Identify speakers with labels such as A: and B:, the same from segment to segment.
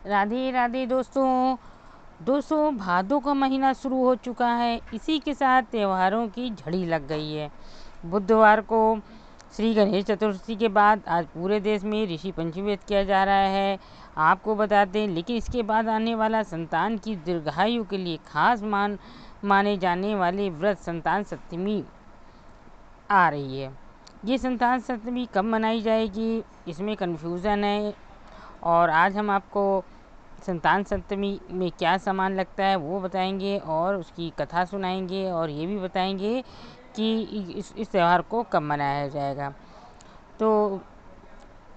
A: राधे राधे दोस्तों भादों का महीना शुरू हो चुका है। इसी के साथ त्योहारों की झड़ी लग गई है। बुधवार को श्री गणेश चतुर्थी के बाद आज पूरे देश में ऋषि पंचमी व्रत किया जा रहा है। आपको बता दें, लेकिन इसके बाद आने वाला संतान की दीर्घायु के लिए खास माने जाने वाले व्रत संतान सप्तमी आ रही है। ये संतान सप्तमी कब मनाई जाएगी, इसमें कन्फ्यूज़न है। और आज हम आपको संतान सप्तमी में क्या सामान लगता है वो बताएंगे और उसकी कथा सुनाएंगे, और ये भी बताएंगे कि इस त्यौहार को कब मनाया जाएगा। तो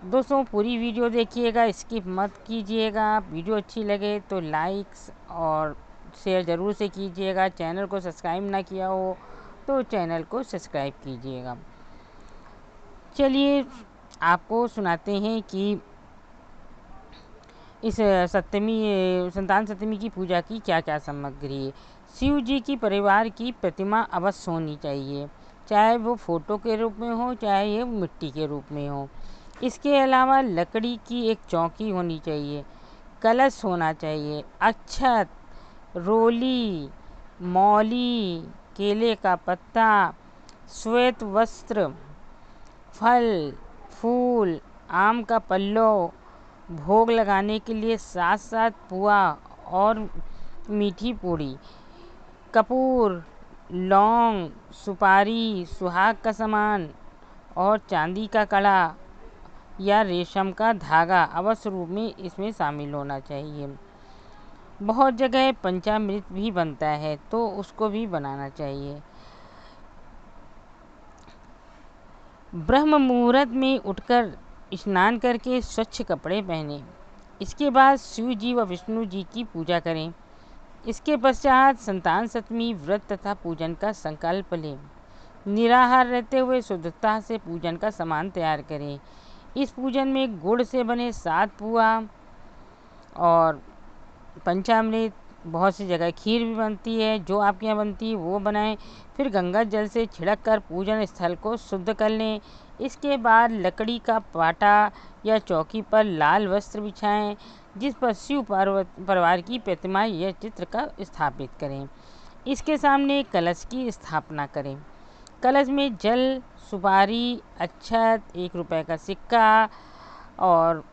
A: दोस्तों पूरी वीडियो देखिएगा, स्किप मत कीजिएगा। वीडियो अच्छी लगे तो लाइक्स और शेयर ज़रूर से कीजिएगा। चैनल को सब्सक्राइब ना किया हो तो चैनल को सब्सक्राइब कीजिएगा। चलिए आपको सुनाते हैं कि इस संतान सप्तमी की पूजा की क्या क्या सामग्री है। शिव जी की परिवार की प्रतिमा अवश्य होनी चाहिए, चाहे वो फोटो के रूप में हो चाहे ये मिट्टी के रूप में हो। इसके अलावा लकड़ी की एक चौकी होनी चाहिए, कलश होना चाहिए, अक्षत, रोली, मौली, केले का पत्ता, श्वेत वस्त्र, फल, फूल, आम का पल्लव, भोग लगाने के लिए साथ साथ पुआ और मीठी पूड़ी, कपूर, लौंग, सुपारी, सुहाग का सामान और चांदी का कड़ा या रेशम का धागा अवश्य रूप में इसमें शामिल होना चाहिए। बहुत जगह पंचामृत भी बनता है तो उसको भी बनाना चाहिए। ब्रह्म मुहूर्त में उठकर स्नान करके स्वच्छ कपड़े पहने। इसके बाद शिव जी व विष्णु जी की पूजा करें। इसके पश्चात संतान सप्तमी व्रत तथा पूजन का संकल्प लें। निराहार रहते हुए शुद्धता से पूजन का सामान तैयार करें। इस पूजन में गुड़ से बने 7 पुआ और पंचामृत, बहुत सी जगह खीर भी बनती है, जो आपके यहाँ बनती है वो बनाएं। फिर गंगा जल से छिड़क कर पूजन स्थल को शुद्ध कर लें। इसके बाद लकड़ी का पाटा या चौकी पर लाल वस्त्र बिछाएं, जिस पर शिव पार्वती परिवार की प्रतिमा या चित्र का स्थापित करें। इसके सामने कलश की स्थापना करें। कलश में जल, सुपारी, अक्षत, 1 रुपये का सिक्का और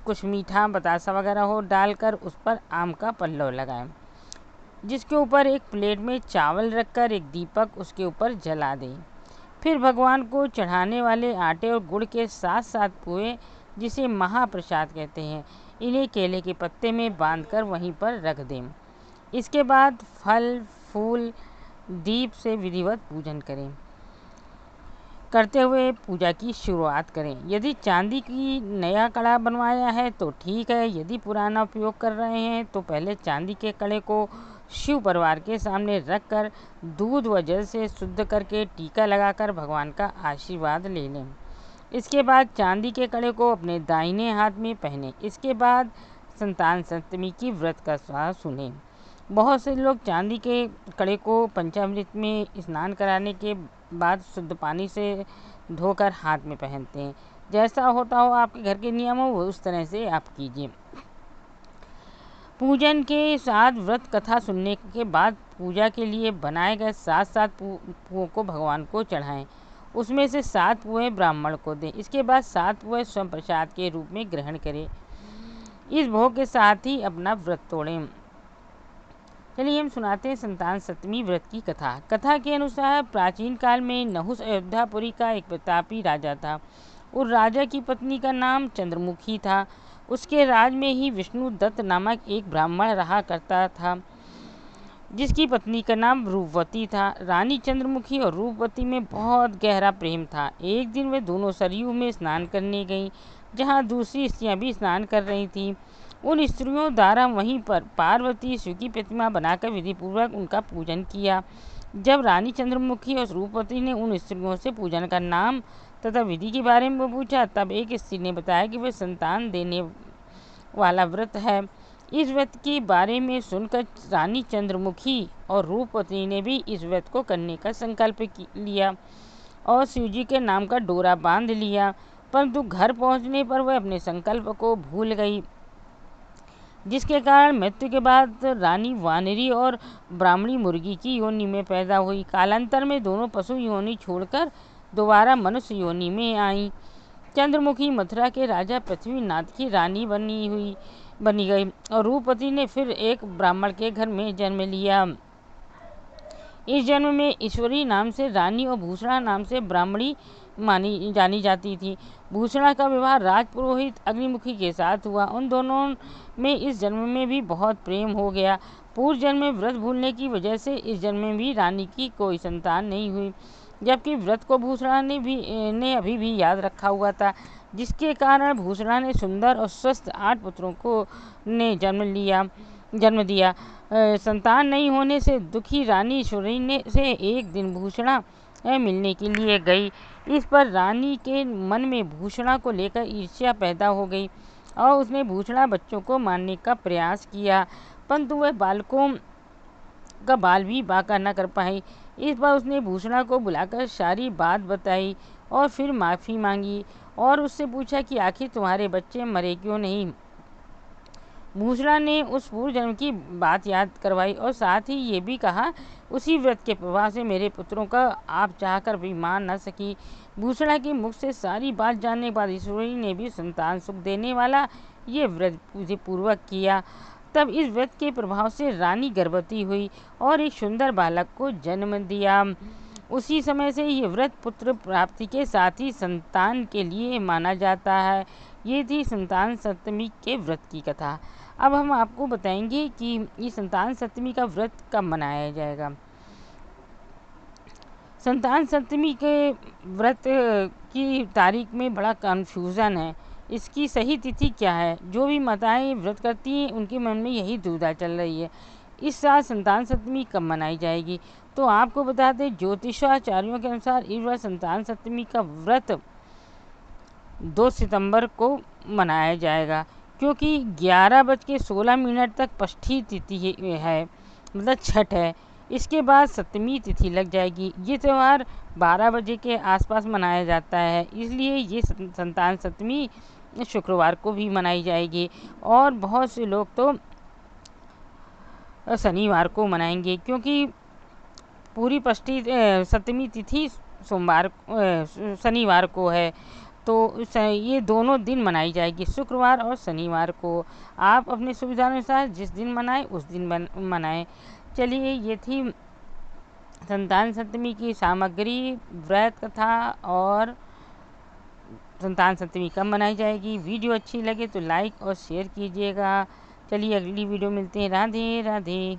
A: कुछ मीठा बतासा वगैरह हो डालकर उस पर आम का पल्लव लगाएं, जिसके ऊपर एक प्लेट में चावल रखकर एक दीपक उसके ऊपर जला दें। फिर भगवान को चढ़ाने वाले आटे और गुड़ के साथ साथ पुए, जिसे महाप्रसाद कहते हैं, इन्हें केले के पत्ते में बांधकर वहीं पर रख दें। इसके बाद फल, फूल, दीप से विधिवत पूजन करते हुए पूजा की शुरुआत करें। यदि चांदी की नया कड़ा बनवाया है तो ठीक है, यदि पुराना उपयोग कर रहे हैं तो पहले चांदी के कड़े को शिव परिवार के सामने रखकर दूध व जल से शुद्ध करके टीका लगाकर भगवान का आशीर्वाद ले लें। इसके बाद चांदी के कड़े को अपने दाहिने हाथ में पहने। इसके बाद संतान सप्तमी की व्रत कथा सुने। बहुत से लोग चांदी के कड़े को पंचामृत में स्नान कराने के बाद शुद्ध पानी से धोकर हाथ में पहनते हैं। जैसा होता हो आपके घर के नियम हो वो उस तरह से आप कीजिए। पूजन के साथ व्रत कथा सुनने के बाद पूजा के लिए बनाए गए 7 पुओं को भगवान को चढ़ाएं। उसमें से 7 पुए ब्राह्मण को दें। इसके बाद 7 पुए स्वयं प्रसाद के रूप में ग्रहण करें। इस भोग के साथ ही अपना व्रत तोड़ें। चलिए हम सुनाते हैं संतान सप्तमी व्रत की कथा। कथा के अनुसार प्राचीन काल में नहुस अयोध्यापुरी का एक प्रतापी राजा था। उस राजा की पत्नी का नाम चंद्रमुखी था। उसके राज में ही विष्णु दत्त नामक एक ब्राह्मण रहा करता था, जिसकी पत्नी का नाम रूपवती था। रानी चंद्रमुखी और रूपवती में बहुत गहरा प्रेम था। एक दिन वे दोनों सरयू में स्नान करने गईं, जहाँ दूसरी स्त्रियां भी स्नान कर रही थीं। उन स्त्रियों द्वारा वहीं पर पार्वती शिव की प्रतिमा बनाकर विधिपूर्वक उनका पूजन किया। जब रानी चंद्रमुखी और रूपवती ने उन स्त्रियों से पूजन का नाम तथा विधि के बारे में पूछा, तब एक स्त्री ने बताया कि वह संतान देने वाला व्रत है। इस व्रत के बारे में सुनकर रानी चंद्रमुखी और रूपवती ने भी इस व्रत को करने का संकल्प लिया और शिवजी के नाम का डोरा बांध लिया, परंतु घर पहुंचने पर वह अपने संकल्प को भूल गई। जिसके कारण मृत्यु के बाद रानी वानरी और ब्राह्मणी मुर्गी की योनि में पैदा हुई। कालांतर में दोनों पशु योनि छोड़कर दोबारा मनुष्य योनि में आई। चंद्रमुखी मथुरा के राजा पृथ्वीनाथ की रानी बनी गई और रूपवती ने फिर एक ब्राह्मण के घर में जन्म लिया। इस जन्म में ईश्वरी नाम से रानी और भूषणा नाम से ब्राह्मणी जानी जाती थी। भूषणा का विवाह राजपुरोहित अग्निमुखी के साथ हुआ। उन दोनों में इस जन्म में भी बहुत प्रेम हो गया। पूर्व जन्म में व्रत भूलने की वजह से इस जन्म में भी रानी की कोई संतान नहीं हुई, जबकि व्रत को भूषणा ने अभी भी याद रखा हुआ था, जिसके कारण भूषणा ने सुंदर और स्वस्थ 8 पुत्रों को ने जन्म दिया। संतान नहीं होने से दुखी रानी ईश्वरी ने से एक दिन भूषणा मिलने के लिए गई। इस पर रानी के मन में भूषणा को लेकर ईर्ष्या पैदा हो गई और उसने भूषणा बच्चों को मारने का प्रयास किया, परंतु वह बालकों का बाल भी बांका न कर पाई। इस पर उसने भूषणा को बुलाकर सारी बात बताई और फिर माफ़ी मांगी और उससे पूछा कि आखिर तुम्हारे बच्चे मरे क्यों नहीं। भूषणा ने उस पूर्व जन्म की बात याद करवाई और साथ ही ये भी कहा, उसी व्रत के प्रभाव से मेरे पुत्रों का आप चाहकर भी मान न सकी। भूषणा के मुख से सारी बात जानने के बाद ईश्वरी ने भी संतान सुख देने वाला ये व्रत पूर्वक किया। तब इस व्रत के प्रभाव से रानी गर्भवती हुई और एक सुंदर बालक को जन्म दिया। उसी समय से ये व्रत पुत्र प्राप्ति के साथ ही संतान के लिए माना जाता है। ये थी संतान सप्तमी के व्रत की कथा। अब हम आपको बताएंगे कि ये संतान सप्तमी का व्रत कब मनाया जाएगा। संतान सप्तमी के व्रत की तारीख में बड़ा कन्फ्यूज़न है। इसकी सही तिथि क्या है? जो भी माताएं व्रत करती हैं उनके मन में यही दुविधा चल रही है। इस साल संतान सप्तमी कब मनाई जाएगी? तो आपको बता दें, ज्योतिषाचार्यों के अनुसार इस बार संतान सप्तमी का व्रत 2 सितंबर को मनाया जाएगा, क्योंकि 11:16 तक षष्ठी तिथि है, मतलब छठ है। इसके बाद सप्तमी तिथि लग जाएगी। ये त्यौहार 12 बजे के आसपास मनाया जाता है, इसलिए ये संतान सप्तमी शुक्रवार को भी मनाई जाएगी और बहुत से लोग तो शनिवार को मनाएंगे, क्योंकि पूरी सप्तमी तिथि शनिवार को है। तो ये दोनों दिन मनाई जाएगी, शुक्रवार और शनिवार को। आप अपनी सुविधानुसार जिस दिन मनाएं उस दिन मनाएं। चलिए, ये थी संतान सप्तमी की सामग्री, व्रत कथा और संतान सप्तमी कब मनाई जाएगी। वीडियो अच्छी लगे तो लाइक और शेयर कीजिएगा। चलिए, अगली वीडियो मिलते हैं। राधे राधे।